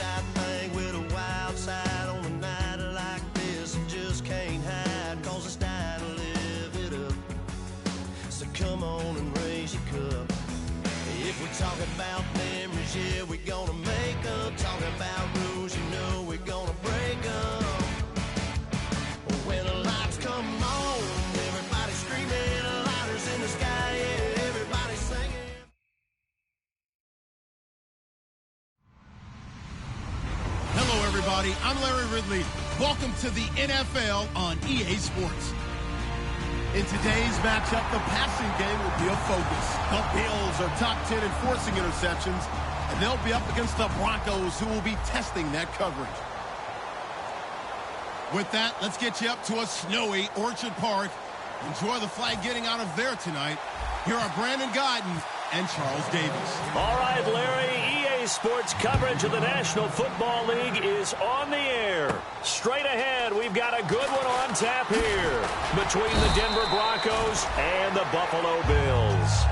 shot thing with a wild side on a night like this. I just can't hide, cause it's time to live it up. So come on and raise your cup. If we're talking about memories, yeah, we're gonna make up. Talking about rules, you know we're gonna break up. When the lights come on, everybody screaming, lighters in the sky, yeah, everybody singing. Hello, everybody. I'm Larry Ridley. Welcome to the NFL on EA Sports. In today's matchup, the passing game will be a focus. The Bills are top 10 in forcing interceptions, and they'll be up against the Broncos, who will be testing that coverage. With that, let's get you up to a snowy Orchard Park. Enjoy the flag getting out of there tonight. Here are Brandon Guyton and Charles Davis. All right, Larry, EA Sports coverage of the National Football League is on the air. Straight ahead, we've got a good one on tap here between the Denver Broncos and the Buffalo Bills.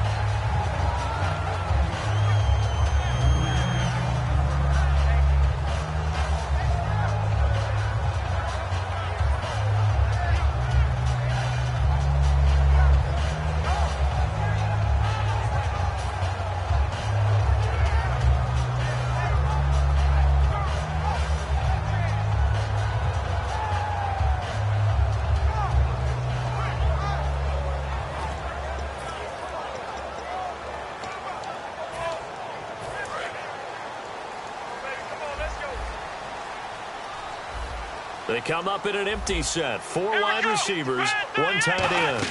They come up in an empty set. 4 wide receivers, 1 tight end.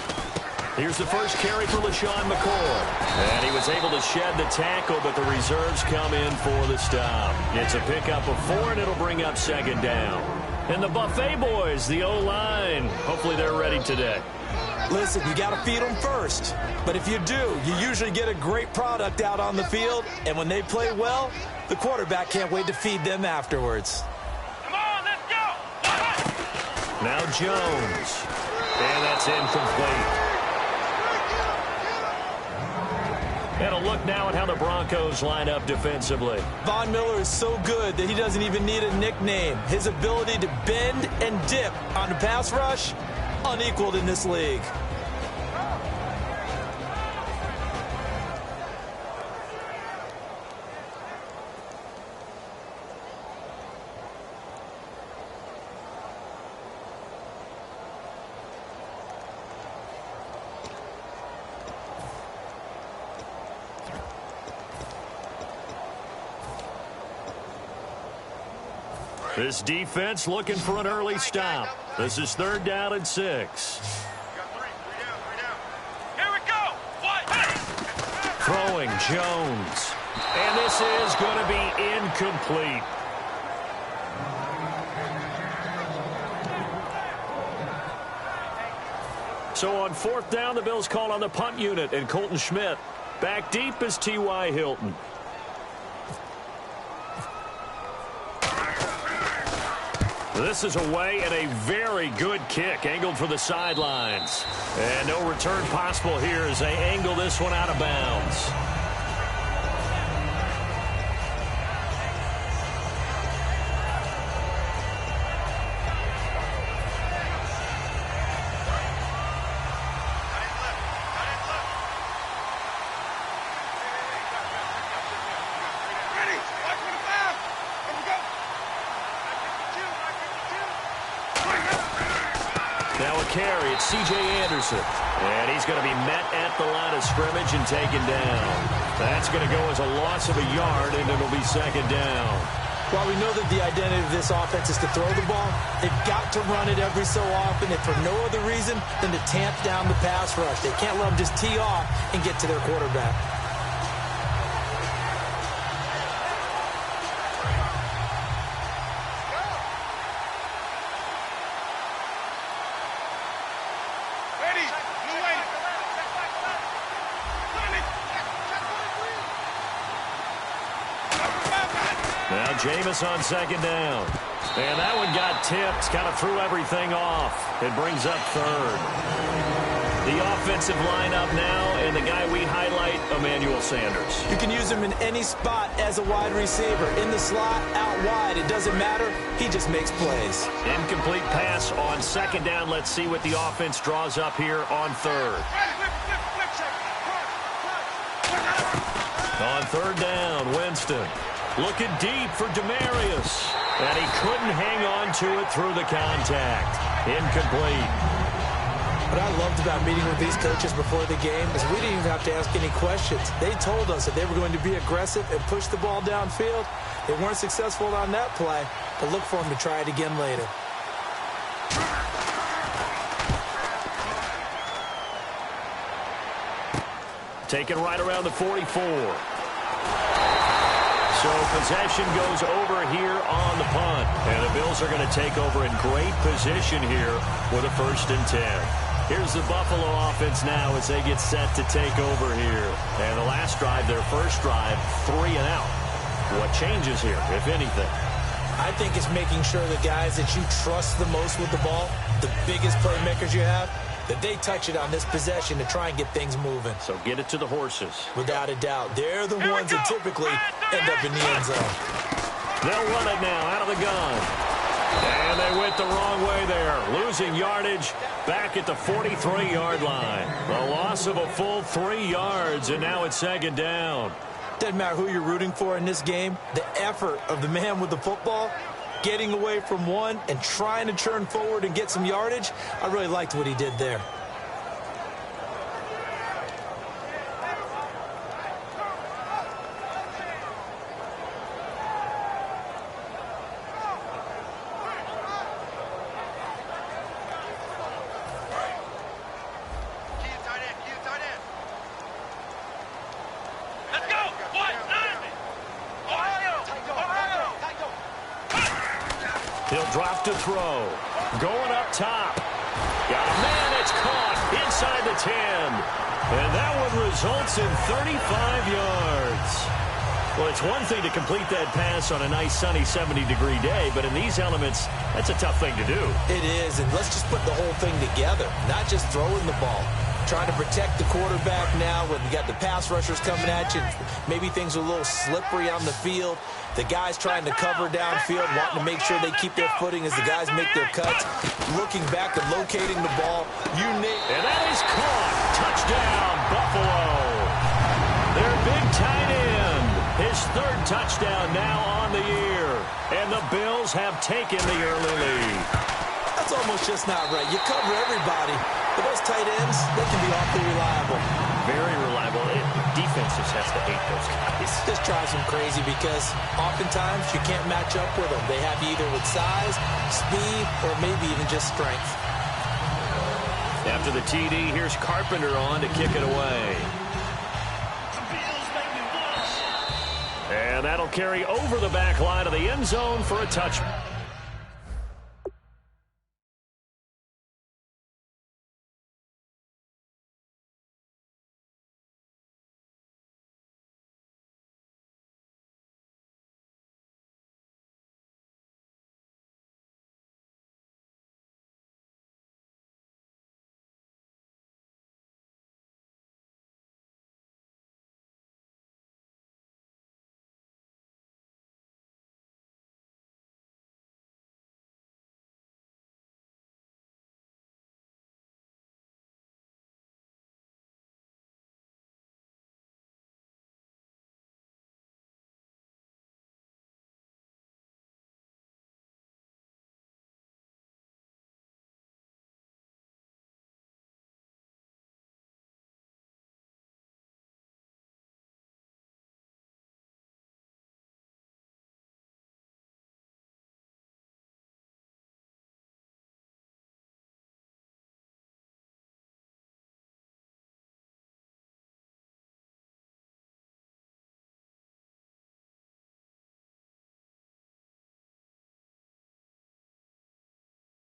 Here's the first carry for LaShawn McCoy. And he was able to shed the tackle, but the reserves come in for the stop. It's a pickup of 4, and it'll bring up second down. And the Buffet boys, the O-line, hopefully they're ready today. Listen, you got to feed them first. But if you do, you usually get a great product out on the field. And when they play well, the quarterback can't wait to feed them afterwards. Now Jones. And that's incomplete. And a look now at how the Broncos line up defensively. Von Miller is so good that he doesn't even need a nickname. His ability to bend and dip on the pass rush, unequaled in this league. This defense looking for an early stop. This is 3rd down and 6. Here we go. Throwing Jones. And this is going to be incomplete. So on 4th down, the Bills call on the punt unit, and Colton Schmidt. Back deep is T.Y. Hilton. This is away and a very good kick, angled for the sidelines. And no return possible here as they angle this one out of bounds. Now a carry, it's C.J. Anderson. And he's going to be met at the line of scrimmage and taken down. That's going to go as a loss of a yard, and it'll be second down. While we know that the identity of this offense is to throw the ball, they've got to run it every so often, if for no other reason than to tamp down the pass rush. They can't let them just tee off and get to their quarterback. Now Jameis on second down. And that one got tipped, kind of threw everything off. It brings up 3rd. The offensive lineup now, and the guy we highlight, Emmanuel Sanders. You can use him in any spot as a wide receiver. In the slot, out wide, it doesn't matter. He just makes plays. Incomplete pass on second down. Let's see what the offense draws up here on third. On third down, Winston looking deep for Demarius. And he couldn't hang on to it through the contact. Incomplete. What I loved about meeting with these coaches before the game is we didn't even have to ask any questions. They told us that they were going to be aggressive and push the ball downfield. They weren't successful on that play, but look for them to try it again later. Taken right around the 44. So possession goes over here on the punt. And the Bills are going to take over in great position here with a 1st and 10. Here's the Buffalo offense now as they get set to take over here. And the last drive, their first drive, 3 and out. What changes here, if anything? I think it's making sure the guys that you trust the most with the ball, the biggest playmakers you have, that they touch it on this possession to try and get things moving. So get it to the horses. Without a doubt. They're the ones that typically end up in the end zone. They'll run it now out of the gun. And they went the wrong way there. Losing yardage back at the 43-yard line. A loss of a full 3 yards, and now it's 2nd down. Doesn't matter who you're rooting for in this game. The effort of the man with the football, getting away from one and trying to turn forward and get some yardage, I really liked what he did there. He'll drop to throw. Going up top. Got a man that's caught inside the 10. And that one results in 35 yards. Well, it's one thing to complete that pass on a nice sunny 70-degree day, but in these elements, that's a tough thing to do. It is, and let's just put the whole thing together, not just throwing the ball. Trying to protect the quarterback now when you got the pass rushers coming at you. Maybe things are a little slippery on the field. The guys trying to cover downfield, wanting to make sure they keep their footing as the guys make their cuts. Looking back and locating the ball. And that is caught. Touchdown, Buffalo. Their big tight end. His 3rd touchdown now on the year. And the Bills have taken the early lead. That's almost just not right. You cover everybody. But those tight ends, they can be awfully reliable. Very reliable. Defense just has to hate those guys. Just drives them crazy because oftentimes you can't match up with them. They have you either with size, speed, or maybe even just strength. After the TD, here's Carpenter on to kick it away. And that'll carry over the back line of the end zone for a touchdown.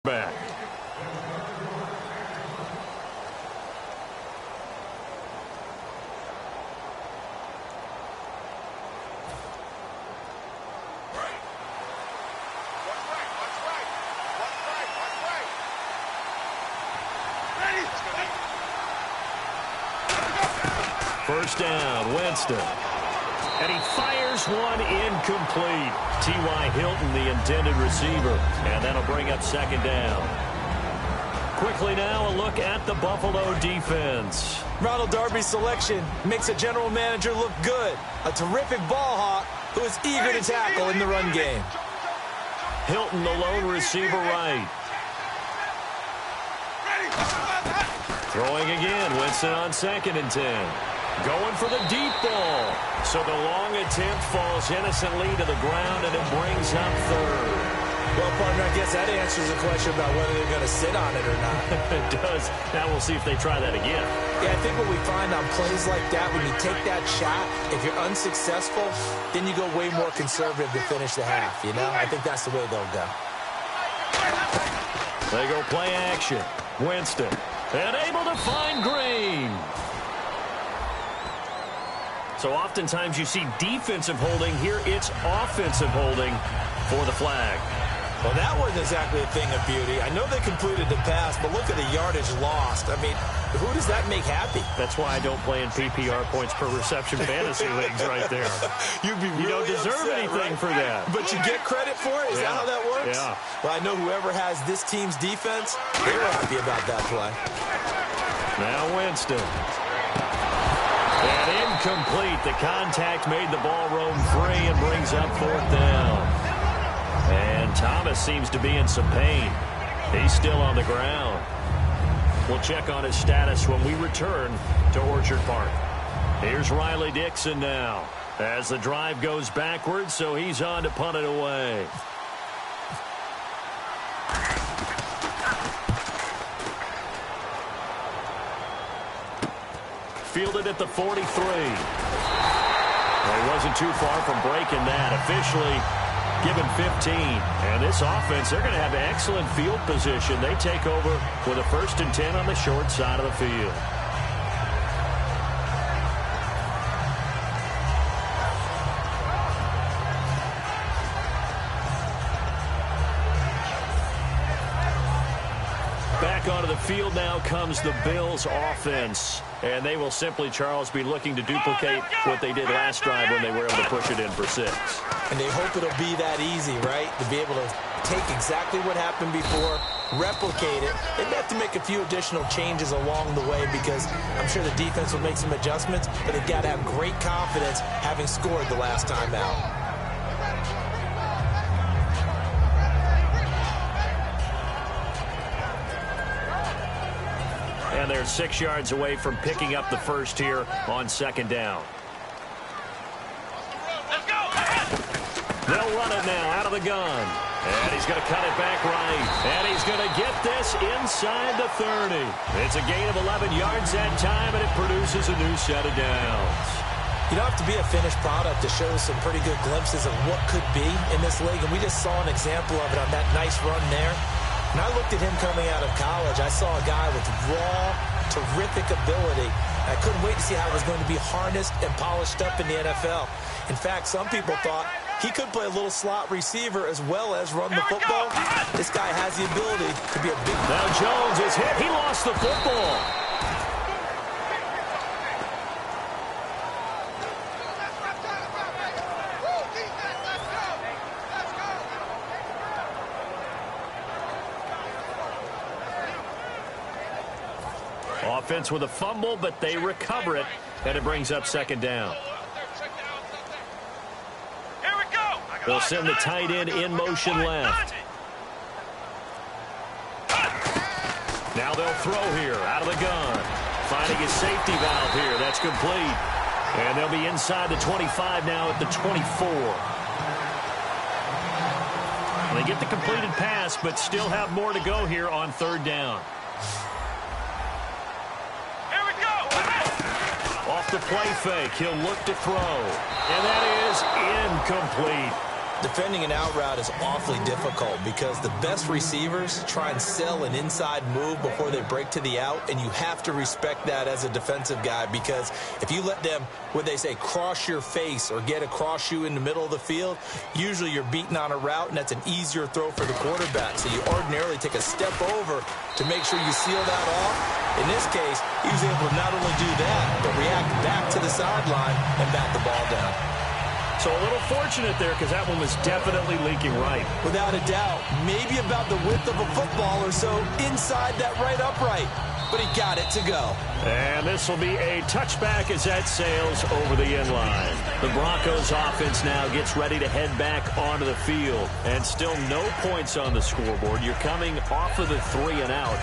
Back. First down, Winston. And he fires one incomplete. T.Y. Hilton, the intended receiver. And that'll bring up second down. Quickly now, a look at the Buffalo defense. Ronald Darby's selection makes a general manager look good. A terrific ball hawk who is eager to tackle in the run game. Hilton, the lone receiver right. Throwing again, Winston on 2nd and 10. Going for the deep ball. So the long attempt falls innocently to the ground, and it brings up third. Well, partner, I guess that answers the question about whether they're going to sit on it or not. It does. Now we'll see if they try that again. Yeah, I think what we find on plays like that, when you take that shot, if you're unsuccessful, then you go way more conservative to finish the half, you know? I think that's the way they'll go. They go play action. Winston. And able to find Green. So oftentimes you see defensive holding. Here it's offensive holding for the flag. Well, that wasn't exactly a thing of beauty. I know they completed the pass, but look at the yardage lost. I mean, who does that make happy? That's why I don't play in PPR points per reception fantasy leagues right there. You'd be really You don't deserve upset, anything right? for that. But you get credit for it? Is that how that works? Yeah. Well, I know whoever has this team's defense, they were happy about that play. Now Winston. And incomplete. The contact made the ball roam free and brings up 4th down. And Thomas seems to be in some pain. He's still on the ground. We'll check on his status when we return to Orchard Park. Here's Riley Dixon now as the drive goes backwards, so he's on to punt it away. Fielded at the 43. Well, he wasn't too far from breaking that. Officially given 15. And this offense, they're going to have excellent field position. They take over with a 1st and 10 on the short side of the field. Back onto the field now comes the Bills offense. And they will simply, Charles, be looking to duplicate what they did last drive when they were able to push it in for 6. And they hope it'll be that easy, right? To be able to take exactly what happened before, replicate it. They may have to make a few additional changes along the way because I'm sure the defense will make some adjustments, but they've got to have great confidence having scored the last time out. And they're 6 yards away from picking up the first here on 2nd down. They'll run it now out of the gun. And he's going to cut it back right. And he's going to get this inside the 30. It's a gain of 11 yards that time, and it produces a new set of downs. You don't have to be a finished product to show some pretty good glimpses of what could be in this league. And we just saw an example of it on that nice run there. When I looked at him coming out of college, I saw a guy with raw, terrific ability. I couldn't wait to see how it was going to be harnessed and polished up in the NFL. In fact, some people thought he could play a little slot receiver as well as run the football. This guy has the ability to be a big... Now Jones is hit. He lost the football. Offense with a fumble, but they recover it, and it brings up 2nd down. They'll send the tight end in motion left. Now they'll throw here out of the gun. Finding his safety valve here. That's complete. And they'll be inside the 25 now at the 24. They get the completed pass, but still have more to go here on 3rd down. Off the play fake, he'll look to throw. And that is incomplete. Defending an out route is awfully difficult because the best receivers try and sell an inside move before they break to the out, and you have to respect that as a defensive guy, because if you let them, what they say, cross your face or get across you in the middle of the field, usually you're beaten on a route, and that's an easier throw for the quarterback. So you ordinarily take a step over to make sure you seal that off. In this case, he was able to not only do that, but react back to the sideline and bat the ball down. So a little fortunate there because that one was definitely leaking right. Without a doubt, maybe about the width of a football or so inside that right upright. But he got it to go. And this will be a touchback as that sails over the end line. The Broncos offense now gets ready to head back onto the field. And still no points on the scoreboard. You're coming off of the 3 and out.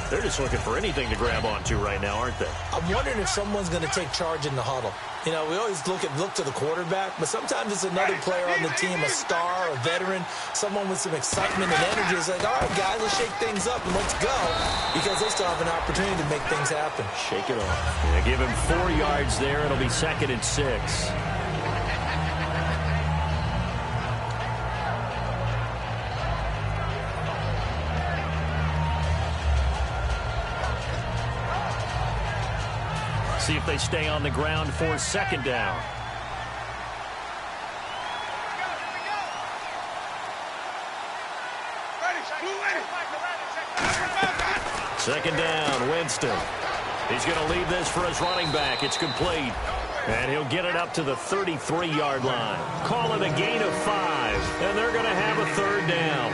They're just looking for anything to grab onto right now, aren't they? I'm wondering if someone's going to take charge in the huddle. You know, we always look to the quarterback, but sometimes it's another player on the team, a star, a veteran, someone with some excitement and energy. It's like, all right, guys, let's shake things up and let's go, because they still have an opportunity to make things happen. Shake it off. Yeah, give him 4 yards there. It'll be 2nd and 6. See if they stay on the ground for 2nd down. Second down, Winston. He's going to leave this for his running back. It's complete. And he'll get it up to the 33-yard line. Call it a gain of 5. And they're going to have a 3rd down.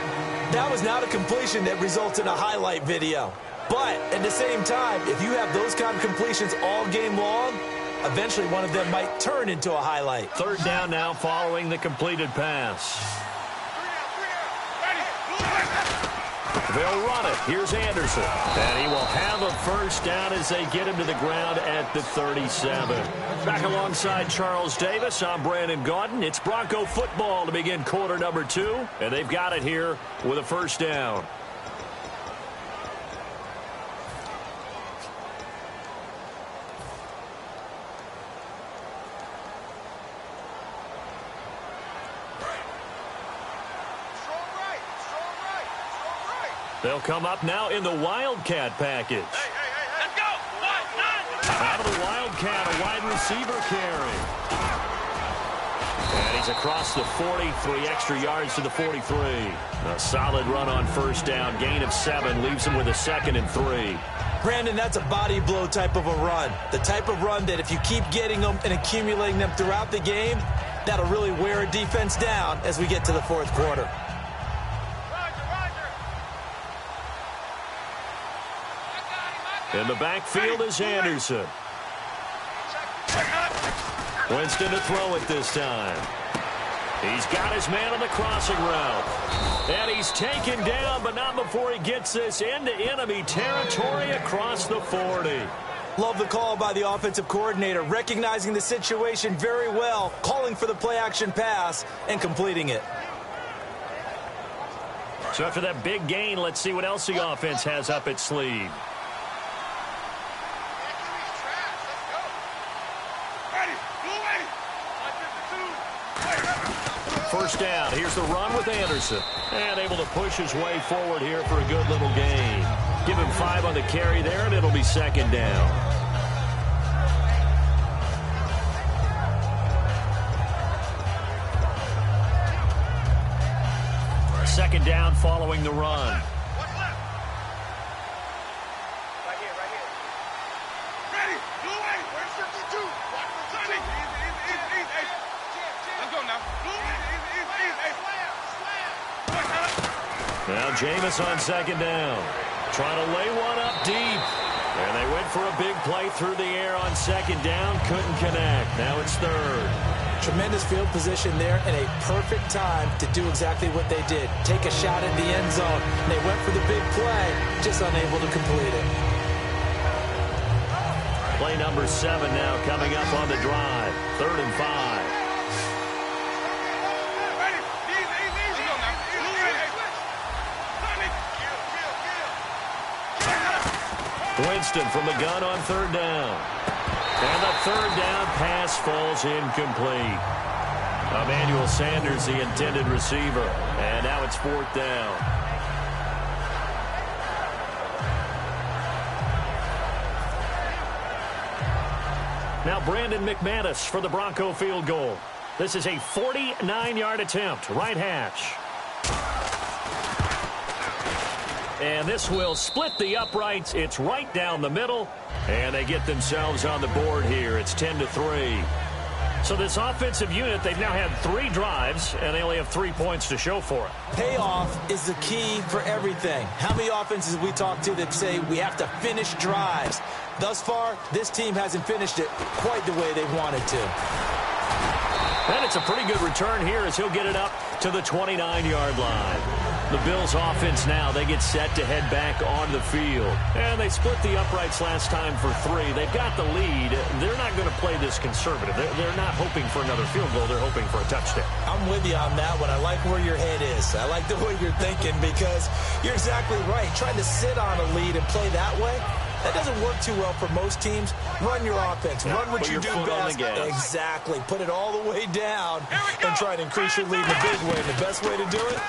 That was not a completion that results in a highlight video. But at the same time, if you have those kind of completions all game long, eventually one of them might turn into a highlight. 3rd down now following the completed pass. They'll run it. Here's Anderson. And he will have a 1st down as they get him to the ground at the 37. Back alongside Charles Davis, I'm Brandon Gaudin. It's Bronco football to begin quarter number 2. And they've got it here with a 1st down. They'll come up now in the Wildcat package. Let's go! Out of the Wildcat, a wide receiver carry. And he's across the 40, 3 extra yards to the 43. A solid run on 1st down, gain of 7, leaves him with a 2nd and 3. Brandon, that's a body blow type of a run. The type of run that if you keep getting them and accumulating them throughout the game, that'll really wear a defense down as we get to the 4th quarter. In the backfield is Anderson. Winston to throw it this time. He's got his man on the crossing route. And he's taken down, but not before he gets this into enemy territory across the 40. Love the call by the offensive coordinator, recognizing the situation very well, calling for the play-action pass, and completing it. So after that big gain, let's see what else the offense has up its sleeve. 1st down. Here's the run with Anderson. And able to push his way forward here for a good little gain. Give him 5 on the carry there, and it'll be 2nd down. Second down following the run. Now Jameis on 2nd down. Trying to lay one up deep. And they went for a big play through the air on 2nd down. Couldn't connect. Now it's 3rd. Tremendous field position there and a perfect time to do exactly what they did. Take a shot at the end zone. And they went for the big play, just unable to complete it. Play number 7 now coming up on the drive. 3rd and 5. Winston from the gun on 3rd down. And the 3rd down pass falls incomplete. Emmanuel Sanders, the intended receiver. And now it's 4th down. Now Brandon McManus for the Bronco field goal. This is a 49-yard attempt, right hash. And this will split the uprights. It's right down the middle. And they get themselves on the board here. It's 10-3. So this offensive unit, they've now had 3 drives, and they only have 3 points to show for it. Payoff is the key for everything. How many offenses we talk to that say we have to finish drives? Thus far, this team hasn't finished it quite the way they wanted to. And it's a pretty good return here as he'll get it up to the 29-yard line. The Bills offense now, they get set to head back onto the field. And they split the uprights last time for 3. They've got the lead. They're not going to play this conservative. They're not hoping for another field goal. They're hoping for a touchdown. I'm with you on that one. I like where your head is. I like the way you're thinking because you're exactly right. Trying to sit on a lead and play that way, that doesn't work too well for most teams. Run your offense. Run what you do best. Exactly. Put it all the way down and try to increase your lead in a big way. And the best way to do it,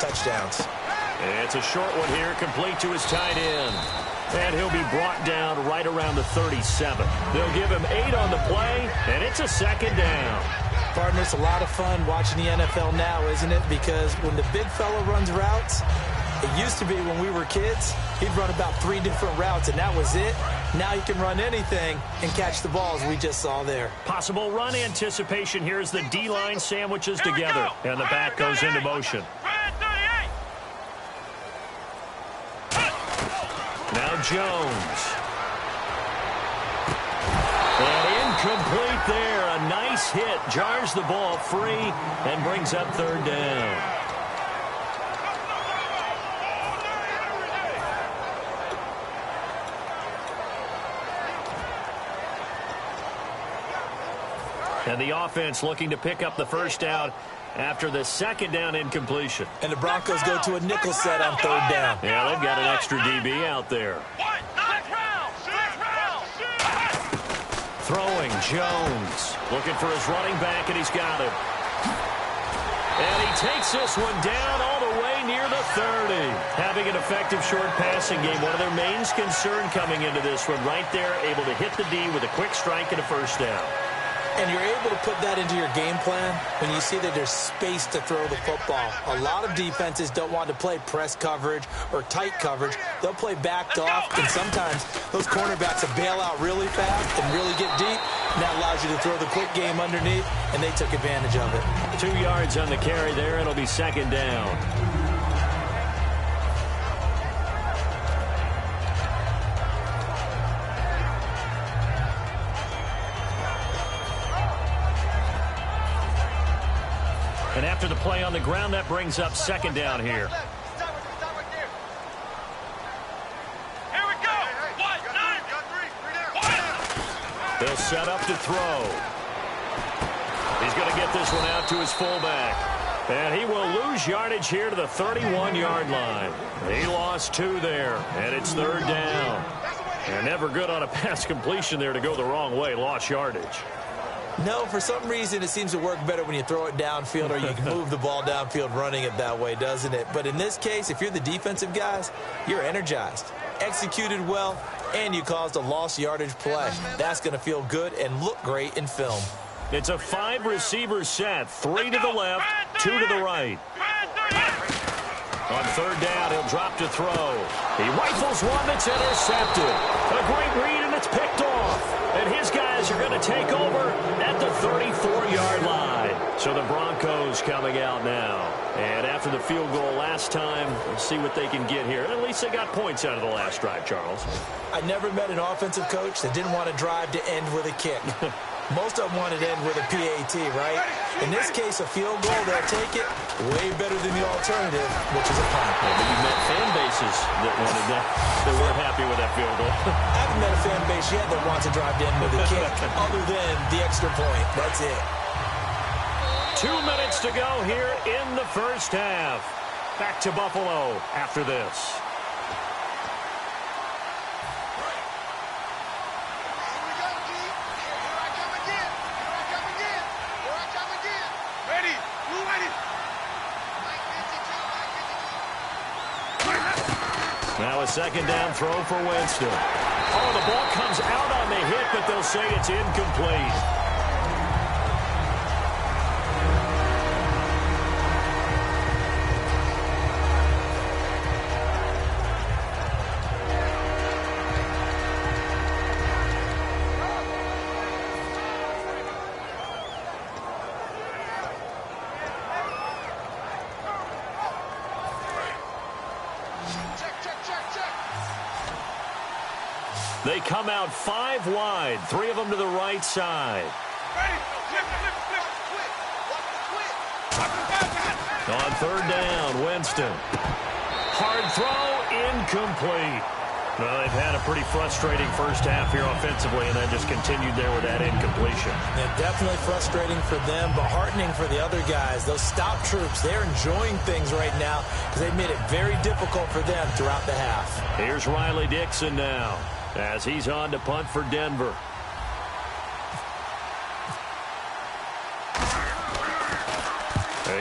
touchdowns. It's a short one here, complete to his tight end. And he'll be brought down right around the 37. They'll give him 8 on the play, and it's a 2nd down. Partner, it's a lot of fun watching the NFL now, isn't it? Because when the big fella runs routes, it used to be when we were kids, he'd run about 3 different routes, and that was it. Now he can run anything and catch the balls we just saw there. Possible run anticipation here as the D-line sandwiches together, and the back goes into motion. Now Jones. And incomplete there. A nice hit. Jars the ball free and brings up 3rd down. And the offense looking to pick up the 1st down after the 2nd down incompletion. And the Broncos go to a nickel set on 3rd down. Yeah, they've got an extra DB out there. Throwing, Jones. Looking for his running back, and he's got him. And he takes this one down all the way near the 30. Having an effective short passing game. One of their main concern coming into this one. Right there, able to hit the D with a quick strike and a 1st down. And you're able to put that into your game plan when you see that there's space to throw the football. A lot of defenses don't want to play press coverage or tight coverage. They'll play backed off, and sometimes those cornerbacks will bail out really fast and really get deep, and that allows you to throw the quick game underneath, and they took advantage of it. 2 yards on the carry there, and it'll be 2nd down. And after the play on the ground, that brings up 2nd down here. Here we go. They'll set up to throw. He's going to get this one out to his fullback. And he will lose yardage here to the 31-yard line. He lost 2 there, and it's 3rd down. And never good on a pass completion there to go the wrong way. Lost yardage. No, for some reason it seems to work better when you throw it downfield or you can move the ball downfield running it that way, doesn't it? But in this case, if you're the defensive guys, you're energized, executed well, and you caused a lost yardage play. That's going to feel good and look great in film. It's a 5-receiver set, 3 to the left, 2 to the right. On 3rd down, he'll drop to throw. He rifles one that's intercepted. A great read, and it's picked off. And his guys are going to take over at the 34-yard line. So the Broncos coming out now. And after the field goal last time, we'll see what they can get here. At least they got points out of the last drive, Charles. I never met an offensive coach that didn't want a drive to end with a kick. Most of them wanted to end with a PAT, right? In this case, a field goal, they'll take it way better than the alternative, which is a punt. Yeah, but you've met fan bases that wanted that, that weren't happy with that field goal. I haven't met a fan base yet that wants a drive to end with a kick, other than the extra point. That's it. 2 minutes to go here in the 1st half. Back to Buffalo after this. Now a second down throw for Winston. Oh, the ball comes out on the hit, but they'll say it's incomplete. They come out 5 wide, 3 of them to the right side. On third down, Winston. Hard throw, incomplete. Well, they've had a pretty frustrating first half here offensively, and that just continued there with that incompletion. Yeah, definitely frustrating for them, but heartening for the other guys. Those stop troops, they're enjoying things right now because they've made it very difficult for them throughout the half. Here's Riley Dixon now, as he's on to punt for Denver.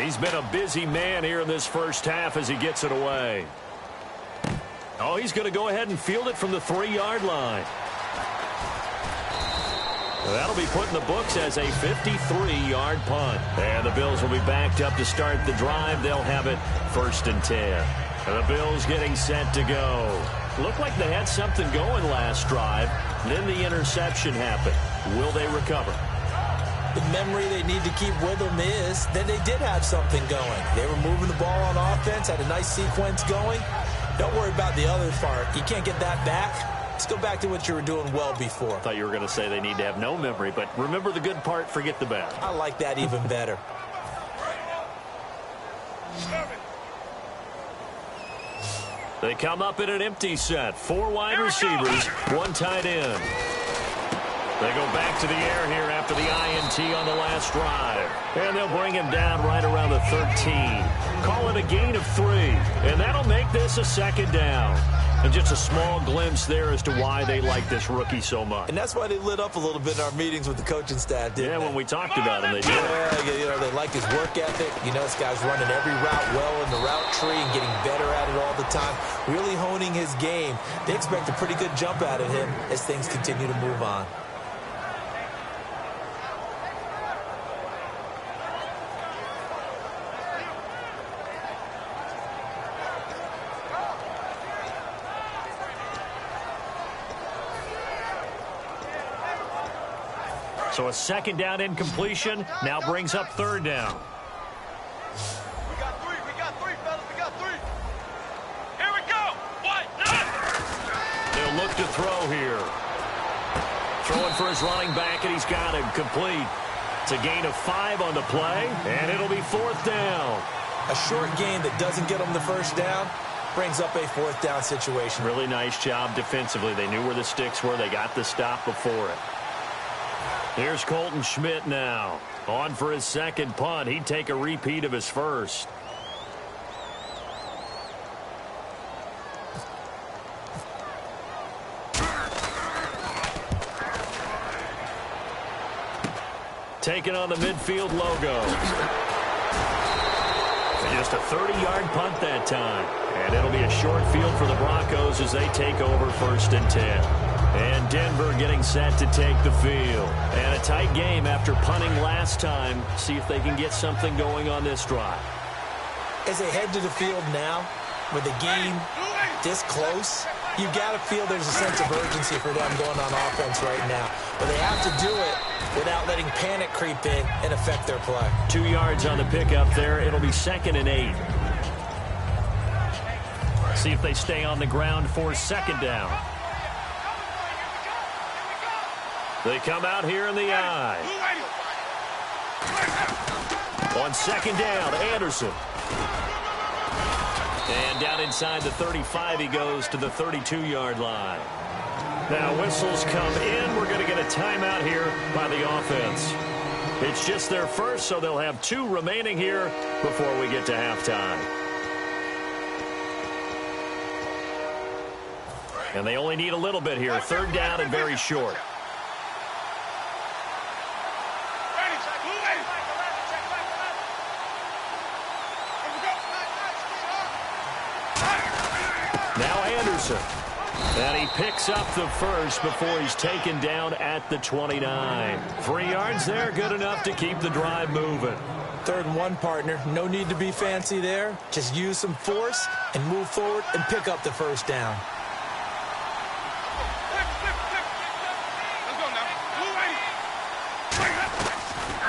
He's been a busy man here in this first half as he gets it away. Oh, he's going to go ahead and field it from the 3-yard line. That'll be put in the books as a 53-yard punt. And the Bills will be backed up to start the drive. They'll have it 1st and 10. And the Bills getting set to go. Looked like they had something going last drive. Then the interception happened. Will they recover? The memory they need to keep with them is that they did have something going. They were moving the ball on offense, had a nice sequence going. Don't worry about the other part. You can't get that back. Let's go back to what you were doing well before. I thought you were going to say they need to have no memory, but remember the good part, forget the bad. I like that even better. They come up in an empty set. 4 wide receivers, 1 tight end. They go back to the air here after the INT on the last drive. And they'll bring him down right around the 13. Call it a gain of 3. And that'll make this a 2nd down. And just a small glimpse there as to why they like this rookie so much. And that's why they lit up a little bit in our meetings with the coaching staff, didn't they? Yeah, when we talked about him, they did. Yeah, you know, they like his work ethic. You know, this guy's running every route well in the route tree and getting better at it all the time. Really honing his game. They expect a pretty good jump out of him as things continue to move on. So a 2nd down incompletion now brings up 3rd down. We got 3, fellas, we got 3. Here we go. 1, They'll look to throw here. Throwing for his running back, and he's got him complete. It's a gain of 5 on the play, and it'll be 4th down. A short gain that doesn't get them the 1st down brings up a 4th down situation. Really nice job defensively. They knew where the sticks were. They got the stop before it. Here's Colton Schmidt now. On for his 2nd punt. He'd take a repeat of his 1st. Taking on the midfield logo. Just a 30-yard punt that time. And it'll be a short field for the Broncos as they take over 1st and 10. And Denver getting set to take the field. And a tight game after punting last time. See if they can get something going on this drive. As they head to the field now, with the game this close, you got to feel there's a sense of urgency for them going on offense right now. But they have to do it without letting panic creep in and affect their play. 2 yards on the pickup there. It'll be 2nd and 8. See if they stay on the ground for 2nd down. They come out here in the eye. On 2nd down, Anderson. And down inside the 35, he goes to the 32-yard line. Now whistles come in. We're going to get a timeout here by the offense. It's just their 1st, so they'll have 2 remaining here before we get to halftime. And they only need a little bit here. 3rd down and very short. Now Anderson. And he picks up the first before he's taken down at the 29. 3 yards there, good enough to keep the drive moving. 3rd and 1, partner. No need to be fancy there. Just use some force and move forward and pick up the first down.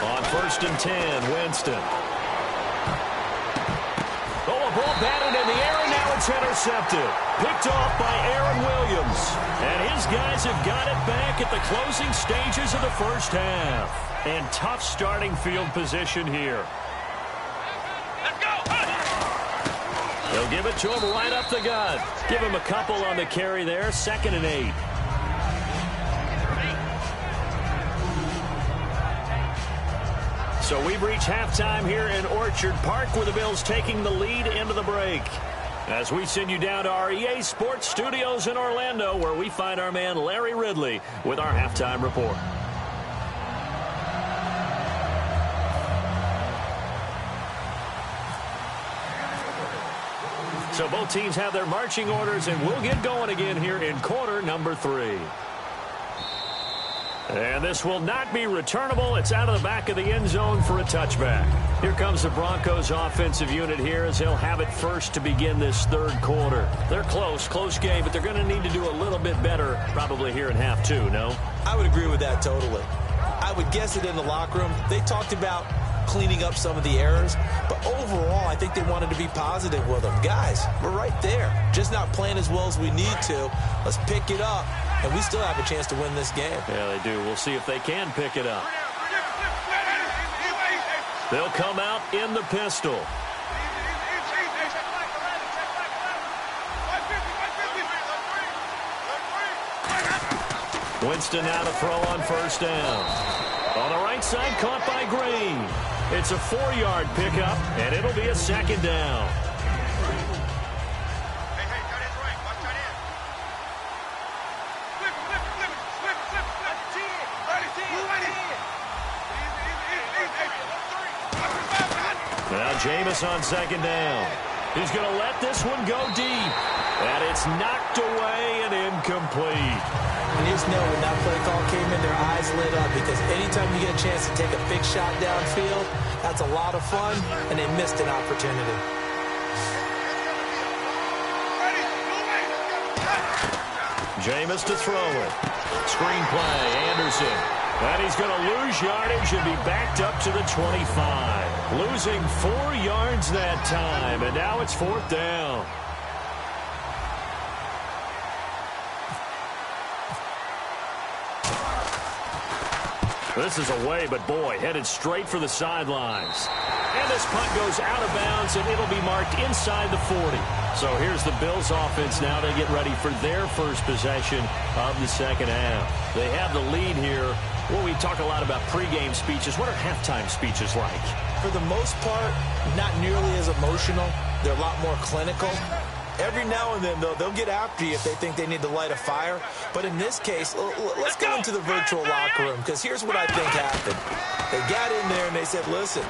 On 1st and 10, Winston. Oh, a ball batted in the air, and now it's intercepted. Picked off by Aaron Williams. And his guys have got it back at the closing stages of the first half. And tough starting field position here. Let's go. They'll give it to him right up the gut. Give him a couple on the carry there. 2nd and 8. So we've reached halftime here in Orchard Park with the Bills taking the lead into the break. As we send you down to our EA Sports Studios in Orlando, where we find our man Larry Ridley with our halftime report. So both teams have their marching orders, and we'll get going again here in quarter number 3. And this will not be returnable. It's out of the back of the end zone for a touchback. Here comes the Broncos offensive unit here as they'll have it first to begin this 3rd quarter. They're close game, but they're going to need to do a little bit better probably here in half 2, no? I would agree with that totally. I would guess it in the locker room. They talked about cleaning up some of the errors, but overall I think they wanted to be positive with them. Guys, we're right there. Just not playing as well as we need to. Let's pick it up, and we still have a chance to win this game. Yeah, they do. We'll see if they can pick it up. They'll come out in the pistol. Winston now to throw on 1st down. On the right side, caught by Green. It's a 4-yard pickup, and it'll be a 2nd down. Now Jameis on 2nd down. He's going to let this one go deep. And it's knocked away and incomplete. And you just know when that play call came in, their eyes lit up, because anytime you get a chance to take a big shot downfield, that's a lot of fun, and they missed an opportunity. Jameis to throw it. Screen play, Anderson. And he's going to lose yardage and be backed up to the 25. Losing 4 yards that time, and now it's 4th down. This is away, but boy, headed straight for the sidelines. And this punt goes out of bounds, and it'll be marked inside the 40. So here's the Bills offense now to get ready for their first possession of the 2nd half. They have the lead here. Well, we talk a lot about pregame speeches. What are halftime speeches like? For the most part, not nearly as emotional. They're a lot more clinical. Every now and then, though, they'll get after you if they think they need to light a fire. But in this case, let's go into the virtual locker room, because here's what I think happened. They got in there and they said, listen,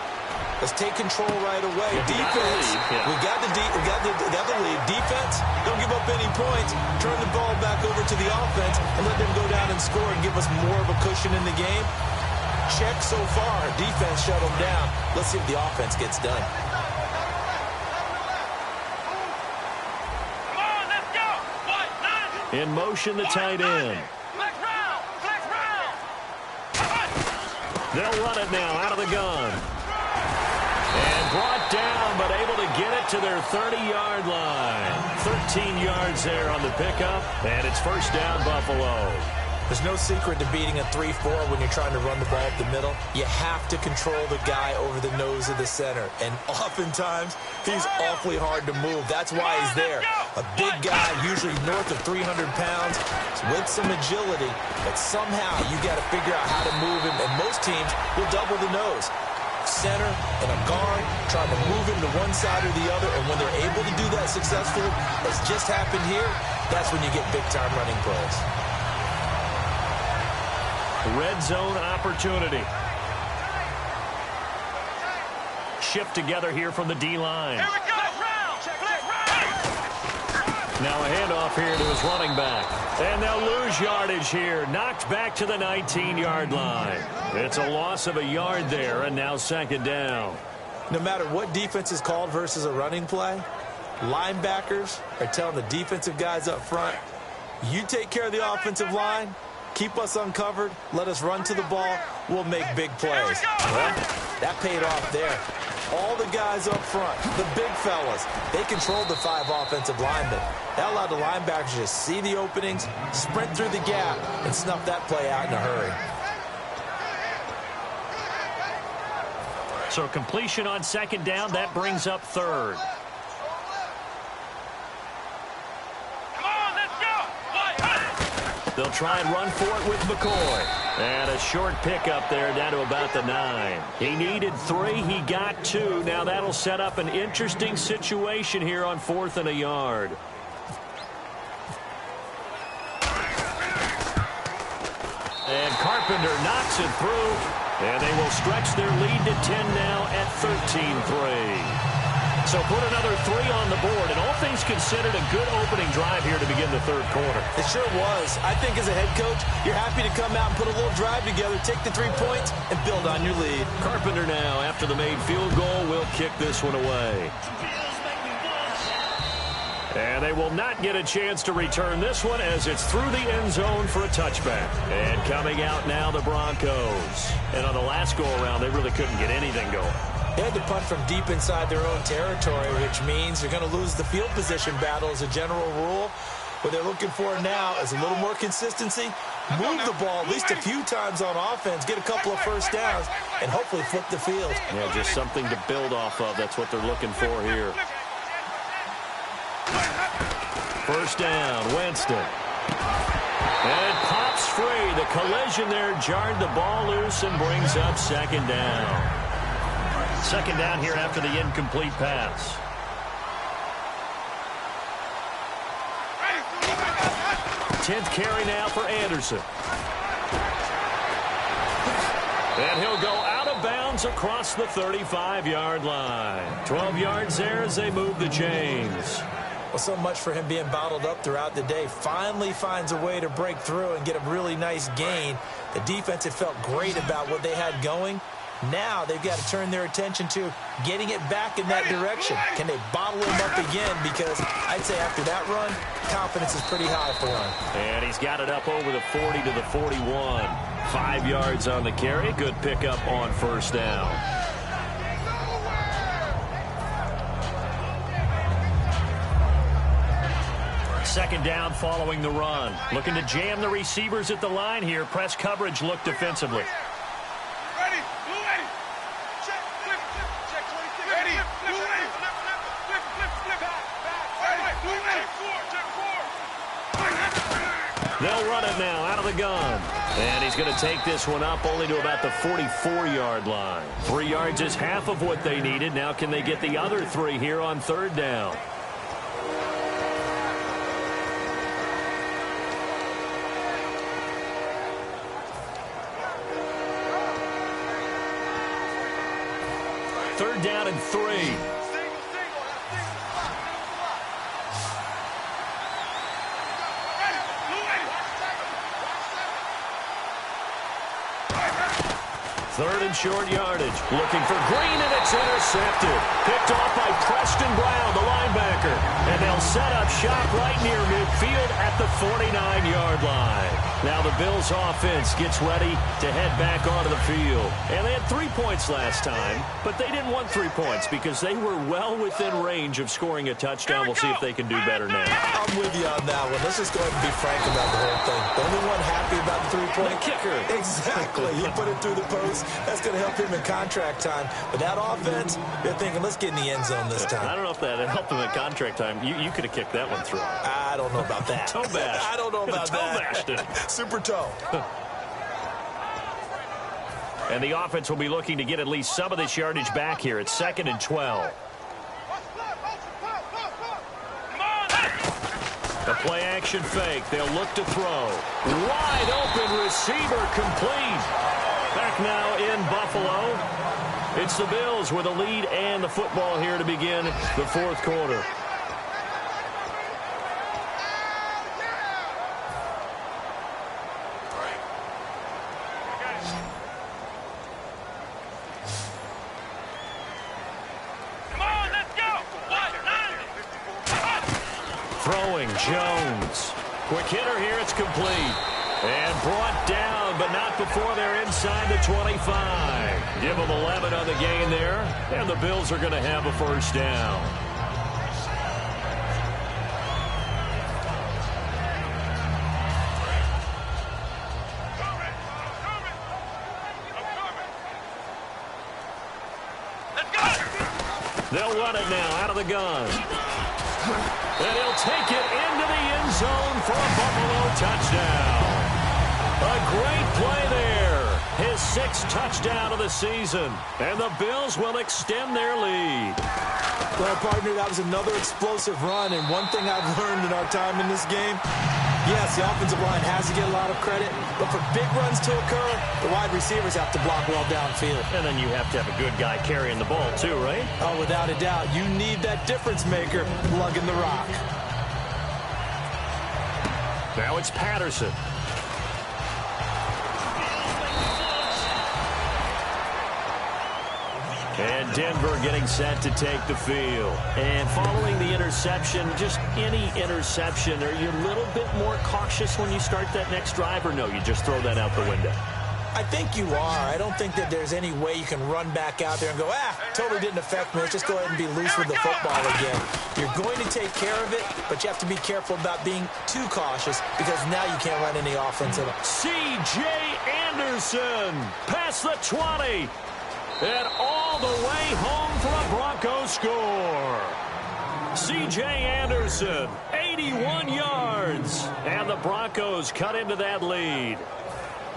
let's take control right away. Defense, we got the lead. Defense, don't give up any points. Turn the ball back over to the offense and let them go down and score and give us more of a cushion in the game. Check so far. Defense shut them down. Let's see if the offense gets done. In motion, the tight end. They'll run it now out of the gun. And brought down, but able to get it to their 30-yard line. 13 yards there on the pickup, and it's 1st down, Buffalo. There's no secret to beating a 3-4 when you're trying to run the ball up the middle. You have to control the guy over the nose of the center. And oftentimes, he's awfully hard to move. That's why he's there. A big guy, usually north of 300 pounds, with some agility. But somehow, you got to figure out how to move him. And most teams will double the nose. Center and a guard trying to move him to one side or the other. And when they're able to do that successfully, as just happened here, that's when you get big-time running plays. Red zone opportunity. Shift together here from the D-line. Here we go. Now a running back. And they'll lose yardage here. Knocked back to the 19-yard line. It's a loss of a yard there, and now second down. No matter what defense is called versus a running play, linebackers are telling the defensive guys up front, you take care of the offensive line, keep us uncovered, let us run to the ball, we'll make big plays. Well, that paid off there. All the guys up front, the big fellas, they controlled the 5 offensive linemen. That allowed the linebackers to just see the openings, sprint through the gap, and snuff that play out in a hurry. So completion on second down, that brings up third. They'll try and run for it with McCoy. And a short pickup there down to about the 9. He needed 3. He got 2. Now that'll set up an interesting situation here on 4th and a yard. And Carpenter knocks it through. And they will stretch their lead to 10 now at 13-3. So put another 3 on the board, and all things considered, a good opening drive here to begin the third quarter. It sure was. I think as a head coach, you're happy to come out and put a little drive together, take the 3 points, and build on your lead. Carpenter now, after the made field goal, will kick this one away. And they will not get a chance to return this one as it's through the end zone for a touchback. And coming out now, the Broncos. And on the last go-around, they really couldn't get anything going. They had to punt from deep inside their own territory, which means they're going to lose the field position battle as a general rule. What they're looking for now is a little more consistency, move the ball at least a few times on offense, get a couple of first downs, and hopefully flip the field. Yeah, just something to build off of. That's what they're looking for here. First down, Winston. And it pops free. The collision there jarred the ball loose and brings up second down. Second down here after the incomplete pass. Tenth carry now for Anderson. And he'll go out of bounds across the 35-yard line. 12 yards there as they move the chains. Well, so much for him being bottled up throughout the day. Finally finds a way to break through and get a really nice gain. The defense had felt great about what they had going. Now they've got to turn their attention to getting it back in that direction. Can they bottle him up again? Because I'd say after that run, confidence is pretty high for him. And he's got it up over the 40 to the 41. 5 yards on the carry. Good pickup on first down. Second down following the run. Looking to jam the receivers at the line here. Press coverage look defensively. They'll run it now out of the gun. And he's going to take this one up only to about the 44-yard line. 3 yards is half of what they needed. Now can they get the other 3 here on third down? Third down and 3. Third and short yardage. Looking for Green, and it's intercepted. Picked off by Preston Brown, the linebacker. And they'll set up shop right near midfield at the 49-yard line. Now the Bills offense gets ready to head back onto the field. And they had 3 points last time, but they didn't want 3 points because they were well within range of scoring a touchdown. We'll see if they can do better now. I'm with you on that one. Let's just go ahead and be frank about the whole thing. The only one happy about the 3-point kicker. Exactly. He put it through the post. That's going to help him in contract time. But that offense, they're thinking, let's get in the end zone this time. I don't know if that helped him in contract time. You could have kicked that one through. I don't know about that. Toe bash. I don't know about that. Toe bashed it. Super toe. And the offense will be looking to get at least some of this yardage back here. It's 2nd and 12. The play action fake. They'll look to throw. Wide open receiver complete. Back now in Buffalo. It's the Bills with a lead and the football here to begin the fourth quarter. Throwing, Jones. Quick hitter here, it's complete. And brought down, but not before they're inside the 25. Give them 11 on the game there, and the Bills are going to have a first down. They'll run it now out of the gun. And he'll take it into the end zone for a Buffalo touchdown. A great play there. His 6th touchdown of the season. And the Bills will extend their lead. Well, partner, that was another explosive run. And one thing I've learned in our time in this game, yes, the offensive line has to get a lot of credit, but for big runs to occur, the wide receivers have to block well downfield. And then you have to have a good guy carrying the ball too, right? Oh, without a doubt. You need that difference maker lugging the rock. Now it's Patterson. And Denver getting set to take the field. And following the interception, just any interception, are you a little bit more cautious when you start that next drive, or no, you just throw that out the window? I think you are. I don't think that there's any way you can run back out there and go, totally didn't affect me. Let's just go ahead and be loose with the football again. You're going to take care of it, but you have to be careful about being too cautious because now you can't run any offense at all. C.J. Anderson past the 20. And all the way home for a Broncos score. C.J. Anderson, 81 yards. And the Broncos cut into that lead.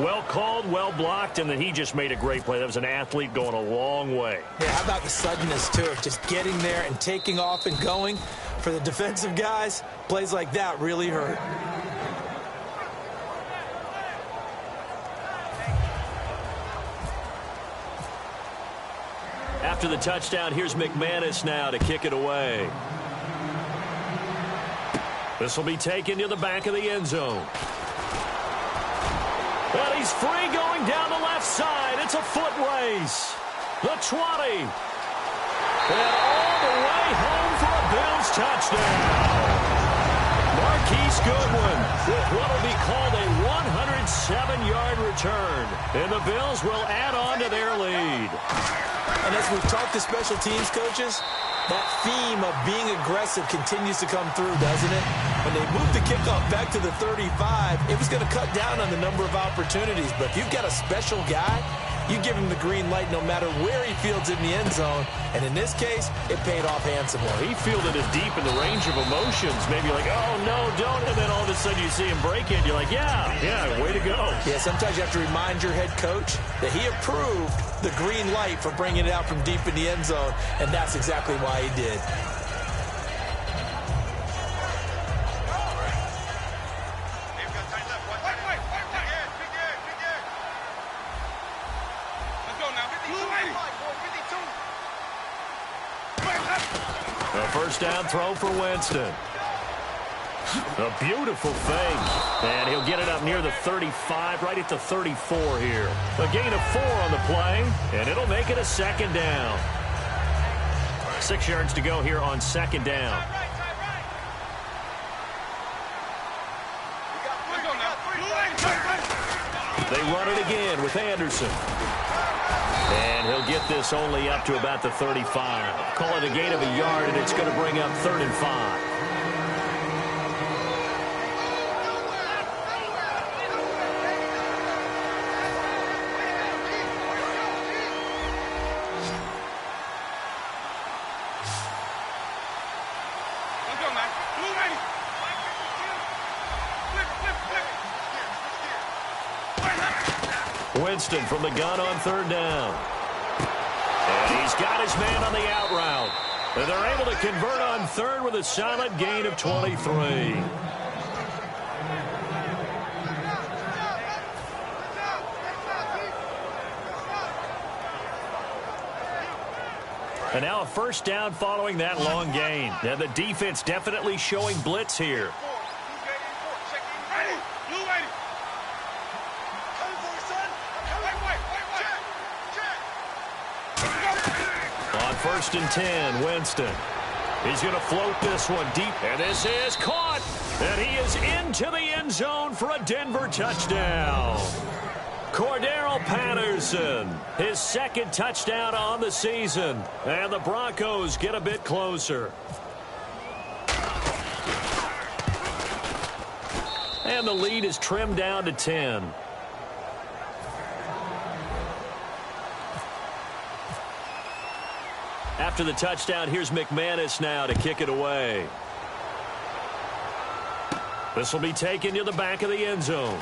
Well called, well blocked, and then he just made a great play. That was an athlete going a long way. Yeah, how about the suddenness, too, of just getting there and taking off and going? For the defensive guys, plays like that really hurt. After the touchdown, here's McManus now to kick it away. This will be taken to the back of the end zone. And he's free going down the left side. It's a foot race. The 20. And all the way home for a Bills touchdown. Marquise Goodwin with what will be called a 107-yard return. And the Bills will add on to their lead. And as we've talked to special teams coaches, that theme of being aggressive continues to come through, doesn't it? When they moved the kickoff back to the 35, it was going to cut down on the number of opportunities. But if you've got a special guy, you give him the green light no matter where he fields in the end zone. And in this case, it paid off handsomely. He fielded it deep in the range of emotions. Maybe like, oh, no, don't. And then all of a sudden you see him break it. You're like, yeah, way to go. Yeah, sometimes you have to remind your head coach that he approved the green light for bringing it out from deep in the end zone. And that's exactly why he did. A first down throw for Winston. A beautiful fake. And he'll get it up near the 35, right at the 34 here. A gain of 4 on the play, and it'll make it a second down. 6 yards to go here on second down. They run it again with Anderson. And he'll get this only up to about the 35. Call it a gain of a yard, and it's going to bring up 3rd and 5. Winston from the gun on 3rd down. And he's got his man on the out route. And they're able to convert on 3rd with a solid gain of 23. And now a first down following that long gain. Now the defense definitely showing blitz here. On 1st and 10, Winston. He's going to float this one deep, and this is caught. And he is into the end zone for a Denver touchdown. Cordero Patterson, his second touchdown on the season. And the Broncos get a bit closer. And the lead is trimmed down to 10. After the touchdown, here's McManus now to kick it away. This will be taken to the back of the end zone.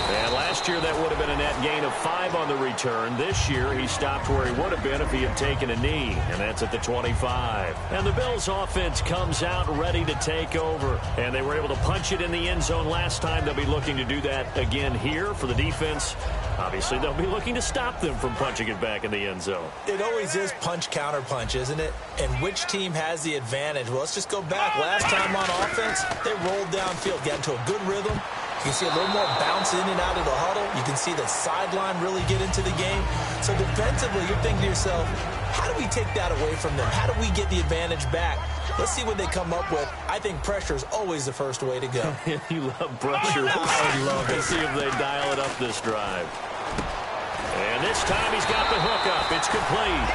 And last year that would have been a net gain of 5 on the return. This year he stopped where he would have been if he had taken a knee, and that's at the 25. And the Bills offense comes out ready to take over, and they were able to punch it in the end zone last time. They'll be looking to do that again here for the defense. Obviously, they'll be looking to stop them from punching it back in the end zone. It always is punch-counter-punch, isn't it? And which team has the advantage? Well, let's just go back. Last time on offense, they rolled downfield, got into a good rhythm. You can see a little more bounce in and out of the huddle. You can see the sideline really get into the game. So defensively, you're thinking to yourself, how do we take that away from them? How do we get the advantage back? Let's see what they come up with. I think pressure is always the first way to go. You love pressure. I love it. Let's see if they dial it up this drive. And this time he's got the hook up. It's complete.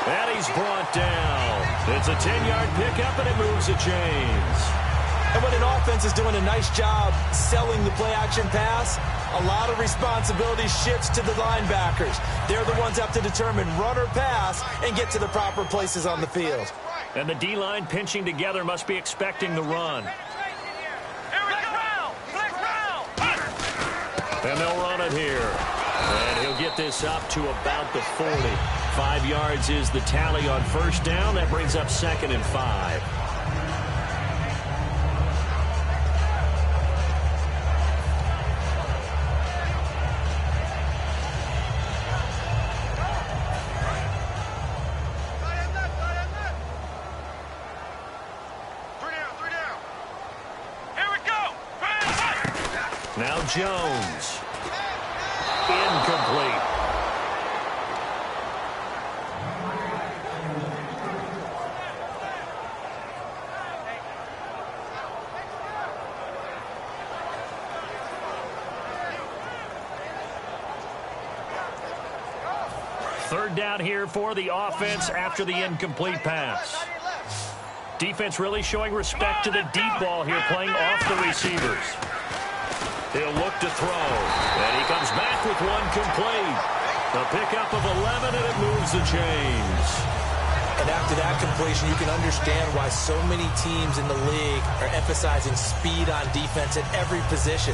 And he's brought down. It's a 10-yard pickup, and it moves the chains. And when an offense is doing a nice job selling the play-action pass, a lot of responsibility shifts to the linebackers. They're the ones that have to determine run or pass and get to the proper places on the field. And the D-line pinching together must be expecting the run. And they'll run it here. And he'll get this up to about the 40. 5 yards is the tally on first down. That brings up 2nd and 5. Now Jones. Incomplete. Third down here for the offense after the incomplete pass. Defense really showing respect to the deep ball here, playing off the receivers. He'll look to throw, and he comes back with one complete. The pickup of 11, and it moves the chains. And after that completion, you can understand why so many teams in the league are emphasizing speed on defense at every position.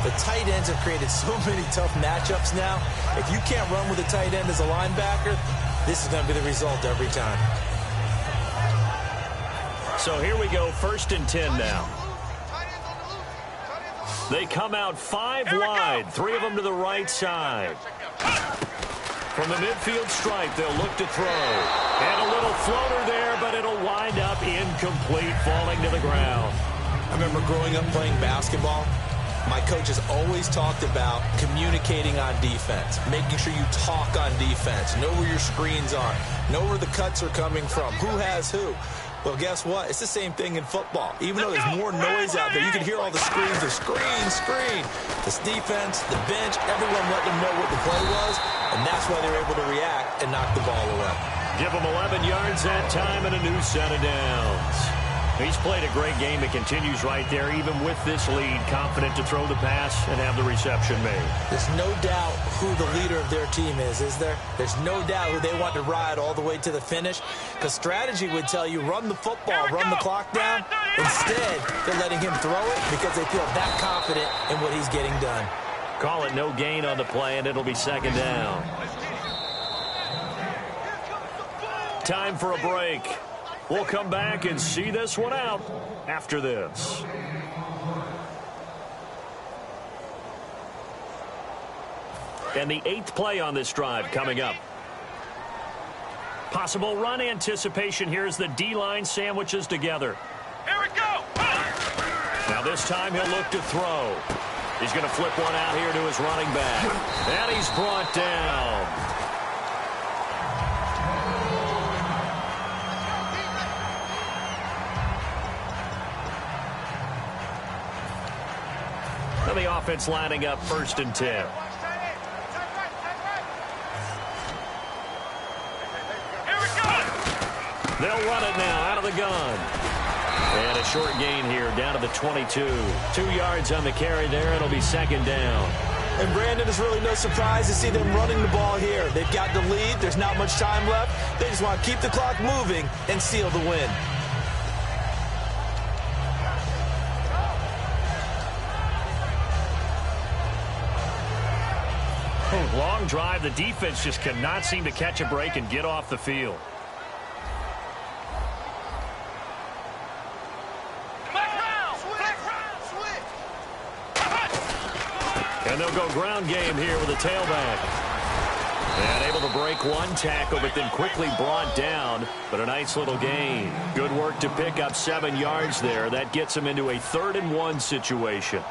The tight ends have created so many tough matchups now. If you can't run with a tight end as a linebacker, this is going to be the result every time. So here we go, 1st and 10 now. They come out 5 wide, 3 of them to the right side. From the midfield stripe, they'll look to throw. And a little floater there, but it'll wind up incomplete, falling to the ground. I remember growing up playing basketball. My coaches always talked about communicating on defense, making sure you talk on defense, know where your screens are, know where the cuts are coming from, who has who. Well, guess what? It's the same thing in football. Even though there's more noise out there, you can hear all the screens, the screen. This defense, the bench, everyone let them know what the play was, and that's why they're able to react and knock the ball away. Give them 11 yards that time and a new set of downs. He's played a great game. It continues right there, even with this lead, confident to throw the pass and have the reception made. There's no doubt who the leader of their team is there? There's no doubt who they want to ride all the way to the finish, because strategy would tell you run the football, run the clock down. Instead, they're letting him throw it because they feel that confident in what he's getting done. Call it no gain on the play, and it'll be 2nd down. Time for a break. We'll come back and see this one out after this. And the 8th play on this drive coming up. Possible run anticipation here as the D-line sandwiches together. Here we go! Now this time he'll look to throw. He's going to flip one out here to his running back. And he's brought down. And the offense lining up 1st and 10. They'll run it now out of the gun. And a short gain here down to the 22. 2 yards on the carry there. It'll be 2nd down. And Brandon, is really no surprise to see them running the ball here. They've got the lead. There's not much time left. They just want to keep the clock moving and seal the win. Long drive. The defense just cannot seem to catch a break and get off the field. And they'll go ground game here with a tailback. And able to break one tackle, but then quickly brought down. But a nice little gain. Good work to pick up 7 yards there. That gets them into a 3rd and 1 situation.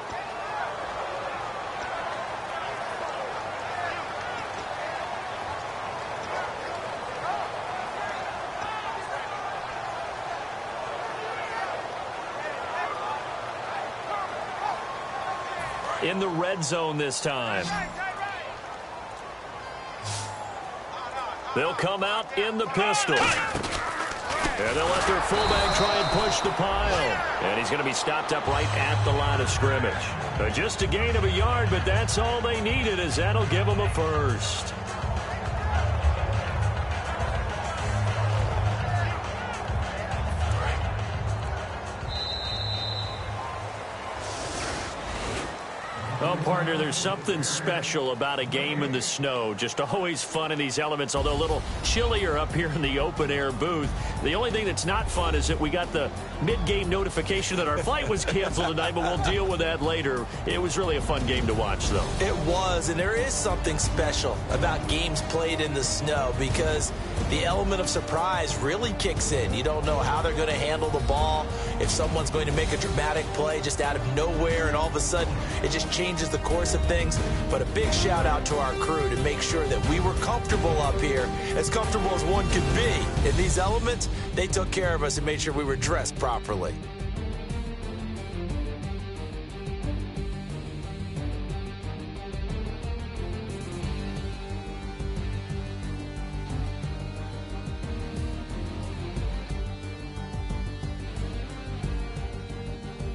In the red zone this time. They'll come out in the pistol. And they'll let their fullback try and push the pile. And he's going to be stopped up right at the line of scrimmage. Just a gain of a yard, but that's all they needed, as that'll give them a 1st. Well, partner, there's something special about a game in the snow. Just always fun in these elements, although a little chillier up here in the open-air booth. The only thing that's not fun is that we got the mid-game notification that our flight was canceled tonight, but we'll deal with that later. It was really a fun game to watch, though. It was, and there is something special about games played in the snow because the element of surprise really kicks in. You don't know how they're going to handle the ball, if someone's going to make a dramatic play just out of nowhere, and all of a sudden it just changes the course of things. But a big shout out to our crew to make sure that we were comfortable up here, as comfortable as one could be. In these elements, they took care of us and made sure we were dressed properly.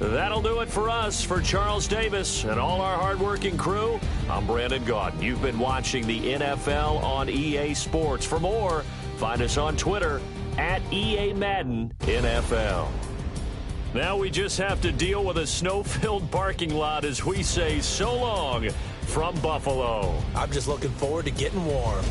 That'll do it for us. For Charles Davis and all our hardworking crew, I'm Brandon Gaudin. You've been watching the NFL on EA Sports. For more, find us on Twitter at EA Madden NFL. Now we just have to deal with a snow-filled parking lot as we say so long from Buffalo. I'm just looking forward to getting warm.